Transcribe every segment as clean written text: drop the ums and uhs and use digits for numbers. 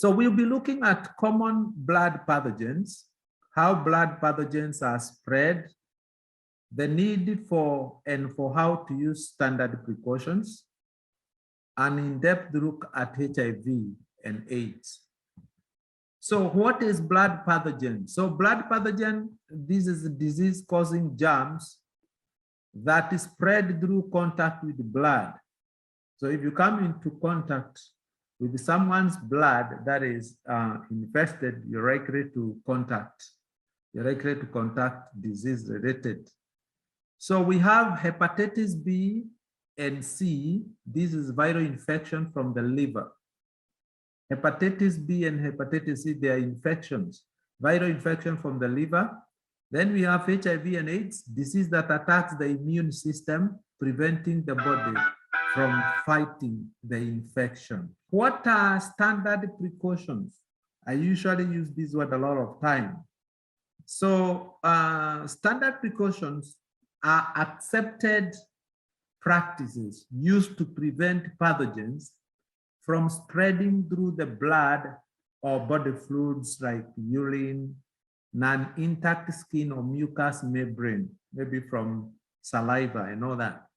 So we'll be looking at common blood pathogens, how blood pathogens are spread, the need for and for how to use standard precautions, an in-depth look at HIV and AIDS. So what is blood pathogen? So blood pathogen, this is a disease causing germs that is spread through contact with blood. So if you come into contact with someone's blood that is infested, you're likely to contact disease related. So we have hepatitis B and C. This is viral infection from the liver. Hepatitis B and hepatitis C, they are infections, viral infection from the liver. Then we have HIV and AIDS, disease that attacks the immune system, preventing the body from fighting the infection. What are standard precautions? I usually use this word a lot of time. So standard precautions are accepted practices used to prevent pathogens from spreading through the blood or body fluids like urine, non-intact skin or mucous membrane, maybe from saliva and all that.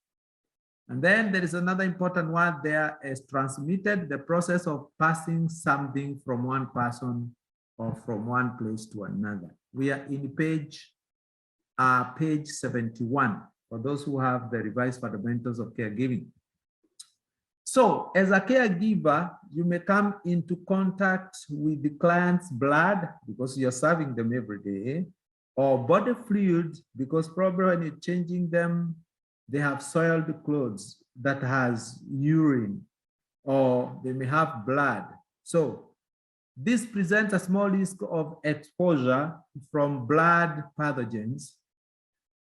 And then there is another important one there is transmitted, the process of passing something from one person or from one place to another. We are in page 71 for those who have the revised fundamentals of caregiving. So as a caregiver, you may come into contact with the client's blood because you're serving them every day, or body fluid because probably when you're changing them, they have soiled clothes that has urine, or they may have blood. So this presents a small risk of exposure from blood pathogens.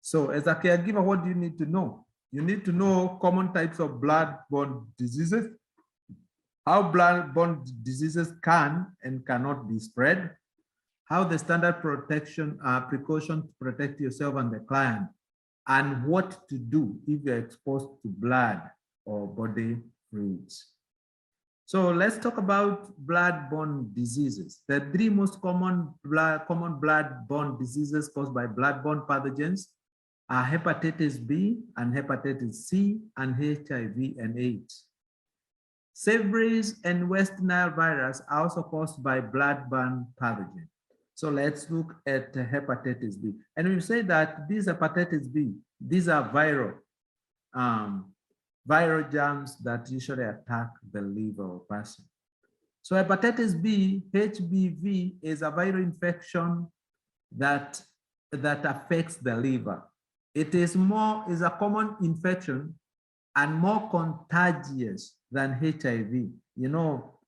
So as a caregiver, what do you need to know? You need to know common types of blood-borne diseases, how blood-borne diseases can and cannot be spread, how the standard protection precaution to protect yourself and the client, and what to do if you're exposed to blood or body fluids. So let's talk about blood-borne diseases. The three most common blood-borne diseases caused by blood-borne pathogens are hepatitis B and hepatitis C and HIV and AIDS. Severies and West Nile virus are also caused by blood-borne pathogen. So let's look at hepatitis B. And we say that this hepatitis B, these are viral germs that usually attack the liver or person. So hepatitis B Hbv is a viral infection that affects the liver. It is a common infection and more contagious than HIV. You know,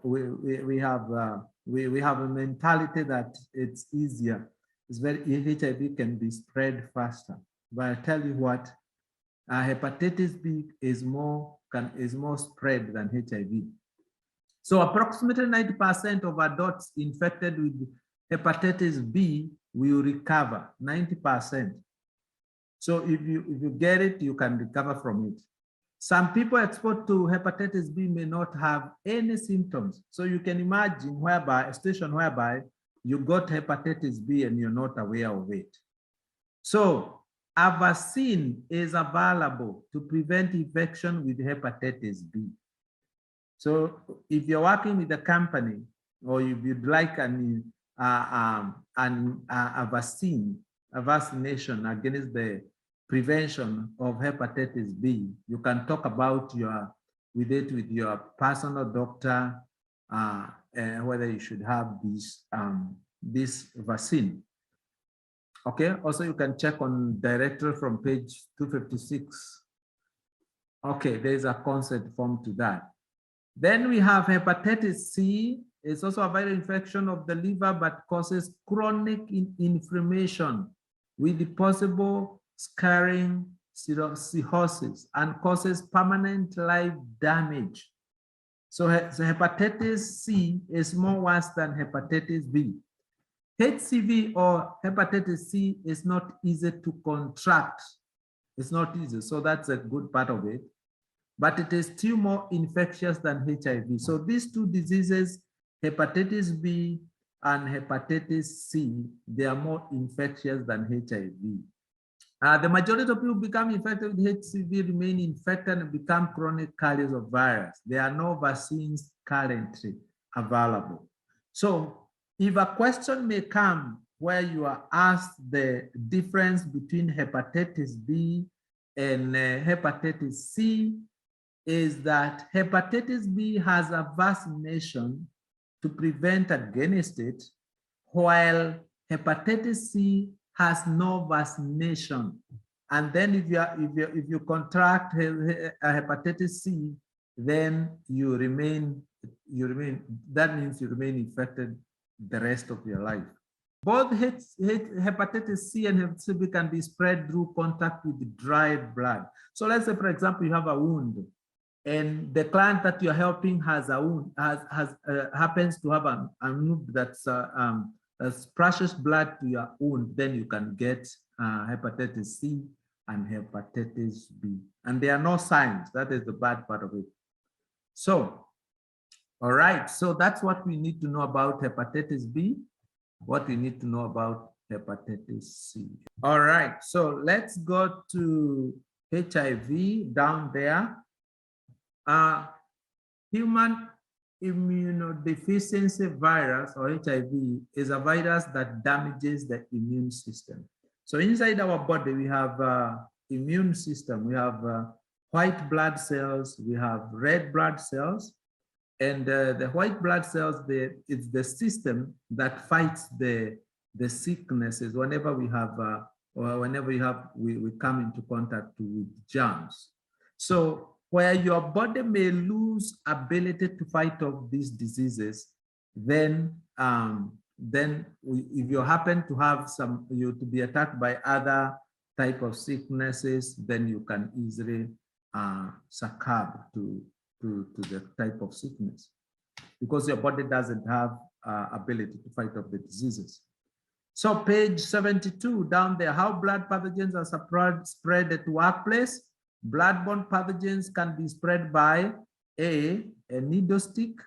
we have a mentality that it's easier. It's HIV can be spread faster. But I tell you what, hepatitis B is more spread than HIV. So approximately 90% of adults infected with hepatitis B will recover, 90%. So if you get it, you can recover from it. Some people exposed to hepatitis B may not have any symptoms. So you can imagine a situation whereby you got hepatitis B and you're not aware of it. So a vaccine is available to prevent infection with hepatitis B. So if you're working with a company or if you'd like a vaccination against the prevention of hepatitis B, you can talk about with your personal doctor whether you should have this vaccine. Okay, also you can check on directory from page 256. Okay, there's a consent form to that. Then we have hepatitis C. It's also a viral infection of the liver, but causes chronic inflammation with the possible scarring, cirrhosis, and causes permanent life damage. So hepatitis C is more worse than hepatitis B. HCV or hepatitis C is not easy to contract. It's not easy, so that's a good part of it. But it is still more infectious than HIV. So these two diseases hepatitis B and hepatitis C, they are more infectious than HIV. The majority of people become infected with HCV remain infected and become chronic carriers of virus. There are no vaccines currently available. So if a question may come where you are asked the difference between hepatitis B and hepatitis C, is that hepatitis B has a vaccination to prevent against it, while hepatitis C has no vaccination. And then if you contract hepatitis C, then that means you remain infected the rest of your life. Both hepatitis C and hepatitis B can be spread through contact with dried blood. So let's say, for example, you have a wound, and the client that you're helping has a wound, happens to have a wound that's splashes blood to your wound, then you can get hepatitis C and hepatitis B. And there are no signs. That is the bad part of it. So, all right. So that's what we need to know about hepatitis B, what we need to know about hepatitis C. All right. So let's go to HIV down there. Human immunodeficiency virus, or HIV, is a virus that damages the immune system. So inside our body, we have immune system. We have white blood cells, we have red blood cells, and the white blood cells, it's the system that fights the sicknesses whenever we have, or whenever we come into contact with germs. So where your body may lose ability to fight off these diseases, then if you happen to have to be attacked by other type of sicknesses, then you can easily succumb to the type of sickness, because your body doesn't have ability to fight off the diseases. So page 72 down there, how blood pathogens are spread at workplace. Blood-borne pathogens can be spread by a needle stick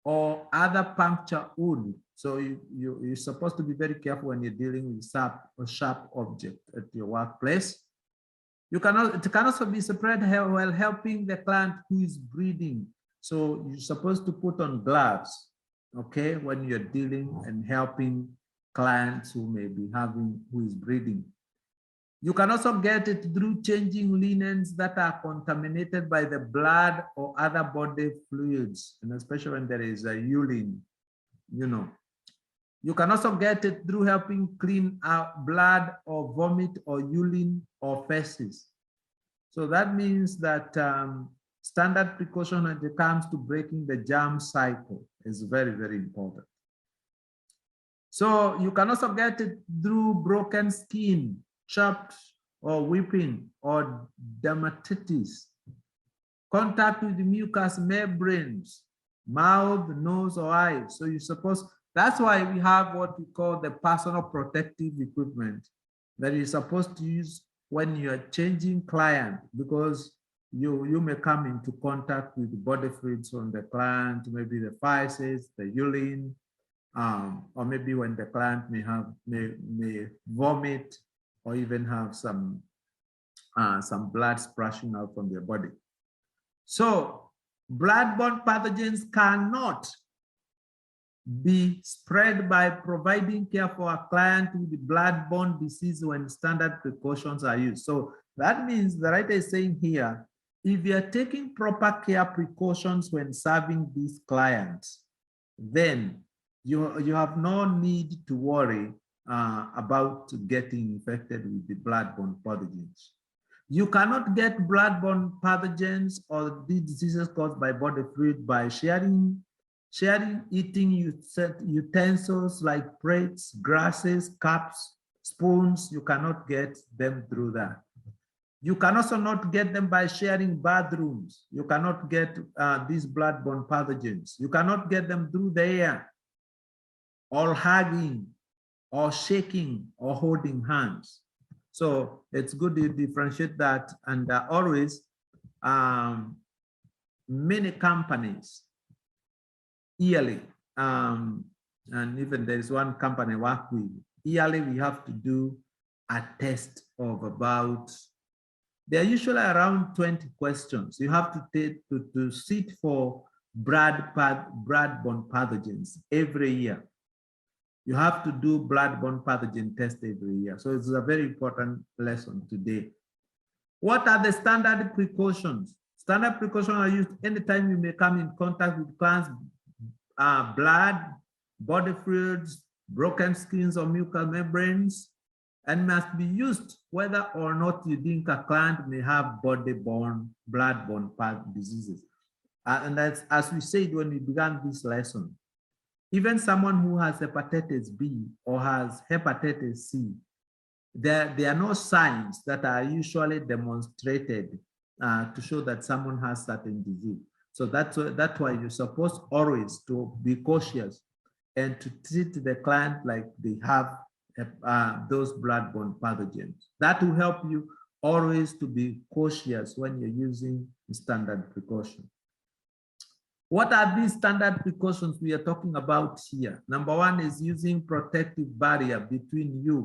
or other puncture wound. So you're supposed to be very careful when you're dealing with a sharp object at your workplace. It can also be spread while helping the client who is breathing. So you're supposed to put on gloves, okay, when you're dealing and helping clients who may be who is breathing. You can also get it through changing linens that are contaminated by the blood or other body fluids, and especially when there is a urine, You can also get it through helping clean out blood or vomit or urine or feces. So that means that standard precaution when it comes to breaking the germ cycle is very, very important. So you can also get it through broken skin, chopped or weeping or dermatitis, contact with the mucous membranes, mouth, nose, or eyes. So that's why we have what we call the personal protective equipment that you're supposed to use when you're changing client, because you may come into contact with body fluids on the client, maybe the feces, the urine, or maybe when the client may vomit or even have some blood splashing out from their body. So blood-borne pathogens cannot be spread by providing care for a client with blood-borne disease when standard precautions are used. So that means the writer is saying here, if you are taking proper care precautions when serving these clients, then you have no need to worry about getting infected with the blood-borne pathogens. You cannot get blood-borne pathogens or these diseases caused by body fluid by sharing eating utensils like plates, glasses, cups, spoons. You cannot get them through that. You can also not get them by sharing bathrooms. You cannot get these blood-borne pathogens. You cannot get them through the air, or hugging, or shaking, or holding hands. So it's good to differentiate that. And always, many companies yearly and even there is one company I work with. Yearly, we have to do a test of about, they're usually around 20 questions. You have to take to sit for blood-borne pathogens every year. You have to do blood-borne pathogen test every year. So it's a very important lesson today. What are the standard precautions? Standard precautions are used anytime you may come in contact with clients' blood, body fluids, broken skins or mucous membranes, and must be used whether or not you think a client may have blood-borne diseases. And that's, as we said when we began this lesson, even someone who has hepatitis B or has hepatitis C, there are no signs that are usually demonstrated to show that someone has certain disease. So that's why you're supposed always to be cautious and to treat the client like they have those blood-borne pathogens. That will help you always to be cautious when you're using standard precautions. What are these standard precautions we are talking about here? Number one is using protective barrier between you